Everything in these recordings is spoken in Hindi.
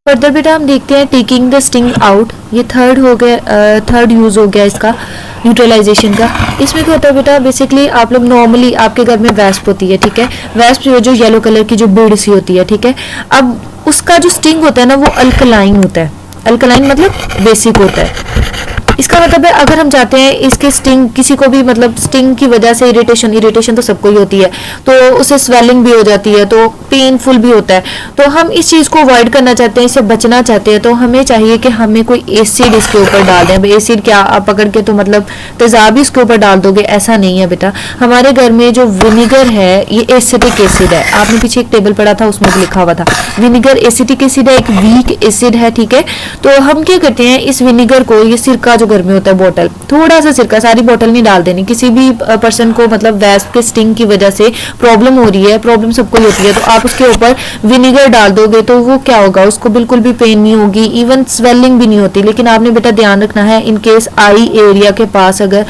फर्दर बेटा हम देखते हैं टेकिंग द स्टिंग आउट। ये थर्ड हो गया, थर्ड यूज हो गया इसका न्यूट्रलाइजेशन का। इसमें क्या होता है बेटा, बेसिकली आप लोग नॉर्मली आपके घर में वेस्प होती है, ठीक है, वेस्प जो येलो कलर की जो बीड सी होती है, ठीक है। अब उसका जो स्टिंग होता है ना वो अल्कलाइन होता है। अल्कलाइन मतलब बेसिक होता है। इसका मतलब है अगर हम चाहते हैं इसके स्टिंग, किसी को भी मतलब स्टिंग की वजह से इरिटेशन तो सबको ही होती है, तो उसे स्वेलिंग भी हो जाती है, तो पेनफुल भी होता है। तो हम इस चीज को अवॉइड करना चाहते हैं, इससे बचना चाहते हैं, तो हमें चाहिए कि हमें कोई एसिड इसके ऊपर डाल दें। एसिड क्या आप पकड़ के तो मतलब तेजाब ही इसके ऊपर डाल दोगे, ऐसा नहीं है बेटा। हमारे घर में जो विनेगर है ये एसिडिक एसिड है। आपने पीछे एक टेबल पढ़ा था उसमें भी लिखा हुआ था विनेगर एसिडिक एसिड है, एक वीक एसिड है, ठीक है। तो हम क्या करते हैं इस विनेगर को, ये सिरका जो घर में होता है बोतल, थोड़ा सा सिरका, सारी बोतल नहीं डाल देनी। किसी भी पर्सन को मतलब वेस्प के स्टिंग की वजह से प्रॉब्लम हो रही है, प्रॉब्लम सबको ही होती है, तो आप उसके ऊपर विनेगर डाल दोगे तो वो क्या होगा, उसको बिल्कुल भी पेन नहीं होगी, इवन स्वेलिंग भी नहीं होती। लेकिन आपने बेटा ध्यान रखना है इन केस आई एरिया के पास अगर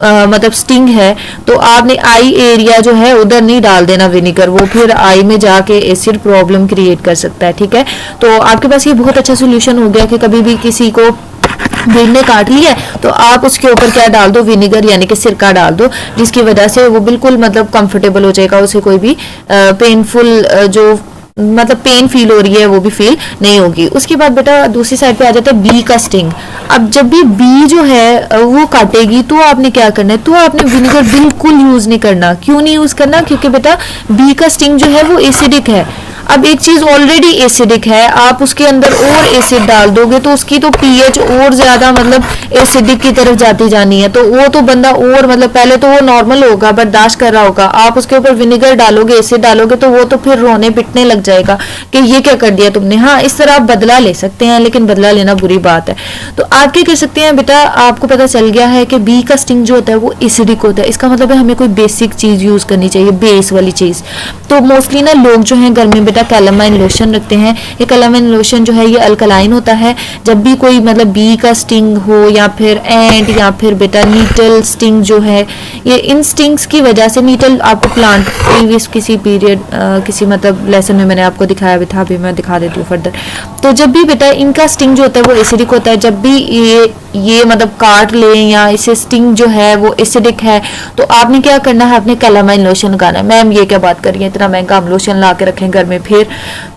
मतलब स्टिंग है तो आपने आई एरिया जो है उधर नहीं डाल देना विनेगर, वो फिर आई में जाके एसिड प्रॉब्लम क्रिएट कर सकता है, ठीक है। तो आपके पास ये बहुत अच्छा सोल्यूशन हो गया कि कभी भी किसी को भीड़ ने काट लिया है तो आप उसके ऊपर क्या डाल दो, विनेगर यानी कि सिरका डाल दो, जिसकी वजह से वो बिल्कुल मतलब कंफर्टेबल हो जाएगा, उसे कोई भी पेनफुल जो मतलब पेन फील हो रही है वो भी फील नहीं होगी। उसके बाद बेटा दूसरी साइड पे आ जाता है बी का स्टिंग। अब जब भी बी जो है वो काटेगी तो आपने क्या करना है, तो आपने विनेगर बिल्कुल यूज नहीं करना। क्यों नहीं यूज करना, क्योंकि बेटा बी का स्टिंग जो है वो एसिडिक है। अब एक चीज ऑलरेडी एसिडिक है, आप उसके अंदर और एसिड डाल दोगे तो उसकी तो पीएच और ज्यादा मतलब एसिडिक की तरफ जाती जानी है, तो वो तो बंदा और मतलब पहले तो वो नॉर्मल होगा, बर्दाश्त कर रहा होगा, आप उसके ऊपर विनेगर डालोगे, एसिड डालोगे तो वो तो फिर रोने पिटने लग जाएगा कि ये क्या कर दिया तुमने। हाँ, इस तरह आप बदला ले सकते हैं, लेकिन बदला लेना बुरी बात है। तो आप क्या कर सकते हैं बेटा, आपको पता चल गया है कि बी का स्टिंग जो होता है वो एसिडिक होता है। इसका मतलब है हमें कोई बेसिक चीज यूज करनी चाहिए, बेस वाली चीज। तो मोस्टली ना लोग जो है घर में कैलामाइन लोशन रखते हैं। ये कैलामाइन लोशन जो है ये अल्कलाइन होता है। जब भी कोई मतलब बी का स्टिंग हो या फिर एंट या फिर बेटा नीटल स्टिंग जो है, ये इन स्टिंग्स की वजह से, नीटल आपको प्लांट प्रीवियस किसी पीरियड किसी मतलब लेसन में मैंने आपको दिखाया भी था, अभी मैं दिखा देती हूँ फर्दर। तो जब भी बेटा इनका स्टिंग जो होता है वो एसिडिक होता है, जब भी ये मतलब काट लें या इसे स्टिंग जो है वो एसिडिक है तो आपने क्या करना है, अपने कैलामाइन लोशन लगाना है। मैम ये क्या बात कर रही है, इतना महंगा हम लोशन ला के रखें घर में। फिर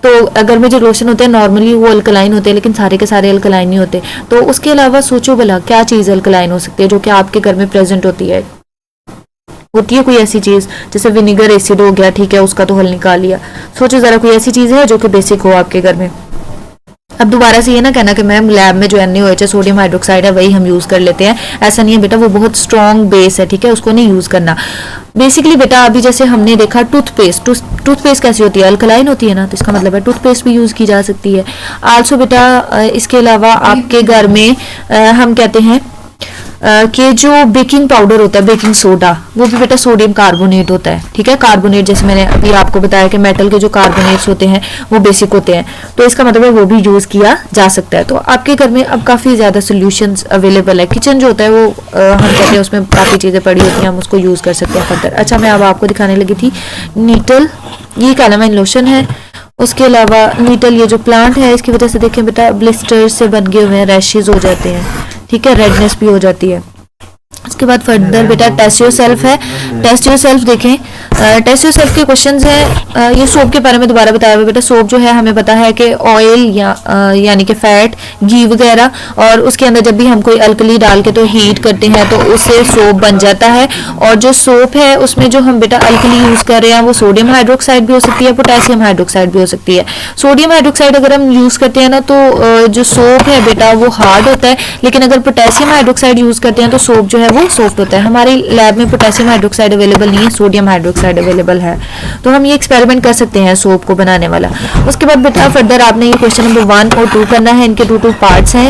तो अगर में जो लोशन होते हैं नॉर्मली वो अल्कलाइन होते हैं, लेकिन सारे के सारे अल्कलाइन नहीं होते। तो उसके अलावा सोचो भला क्या चीज़ अल्कलाइन हो सकती है जो कि आपके घर में प्रेजेंट होती है कोई ऐसी चीज़, जैसे विनेगर एसिड हो गया, ठीक है, उसका तो हल निकाल लिया। सोचो ज़रा कोई ऐसी चीज़ है जो कि बेसिक हो आपके घर में। अब दोबारा से ये ना कहना कि मैम लैब में जो NaOH सोडियम हाइड्रोक्साइड है वही हम यूज़ कर लेते हैं, ऐसा नहीं है बेटा, वो बहुत स्ट्रॉन्ग बेस है, ठीक है, उसको नहीं यूज़ करना। बेसिकली बेटा अभी जैसे हमने देखा टूथपेस्ट कैसी होती है, अल्कलाइन होती है ना, तो इसका मतलब है टूथपेस्ट भी यूज़ की जा सकती है। आल्सो बेटा इसके अलावा आपके घर में हम कहते हैं कि जो बेकिंग पाउडर होता है, बेकिंग सोडा, वो भी बेटा सोडियम कार्बोनेट होता है, ठीक है। कार्बोनेट जैसे मैंने अभी आपको बताया कि मेटल के जो कार्बोनेट्स होते हैं वो बेसिक होते हैं, तो इसका मतलब है वो भी यूज़ किया जा सकता है। तो आपके घर में अब काफ़ी ज़्यादा सोल्यूशंस अवेलेबल है। किचन जो होता है वो हम कहते हैं उसमें काफ़ी चीज़ें पड़ी होती हैं, हम उसको यूज़ कर सकते हैं फर्दर। अच्छा, मैं अब आपको दिखाने लगी थी नीटल, ये कैलामाइन लोशन है। उसके अलावा नीटल ये जो प्लांट है इसकी वजह से देखें बेटा ब्लिस्टर्स से बन गए हुए हैं, रैशेज हो जाते हैं, ठीक है, रेडनेस भी हो जाती है। उसके बाद फर्दर बेटा टेस्ट योरसेल्फ है। टेस्ट योरसेल्फ देखें, टेस्ट योरसेल्फ के क्वेश्चंस हैं। ये सोप के बारे में दोबारा बताया हुआ बेटा। सोप जो है हमें पता है कि ऑयल यानी कि फैट, घी वगैरह, और उसके अंदर जब भी हम कोई अल्कली डाल के तो हीट करते हैं तो उससे सोप बन जाता है। और जो सोप है उसमें जो हम बेटा अल्कली यूज कर रहे हैं वो सोडियम हाइड्रोक्साइड भी हो सकती है, पोटेशियम हाइड्रोक्साइड भी हो सकती है। सोडियम हाइड्रोक्साइड अगर हम यूज करते हैं ना तो जो सोप है बेटा वो हार्ड होता है, लेकिन अगर पोटेशियम हाइड्रोक्साइड यूज करते हैं तो सोप जो है वो सॉफ्ट होता है। हमारी लैब में पोटेशियम हाइड्रोक्साइड अवेलेबल नहीं है, सोडियम हाइड्रोक्साइड अवेलेबल है, तो हम ये एक्सपेरिमेंट कर सकते हैं सोप को बनाने वाला। उसके बाद बेटा फर्दर आपने ये क्वेश्चन नंबर 1 और 2 करना है, इनके 2 पार्ट्स हैं।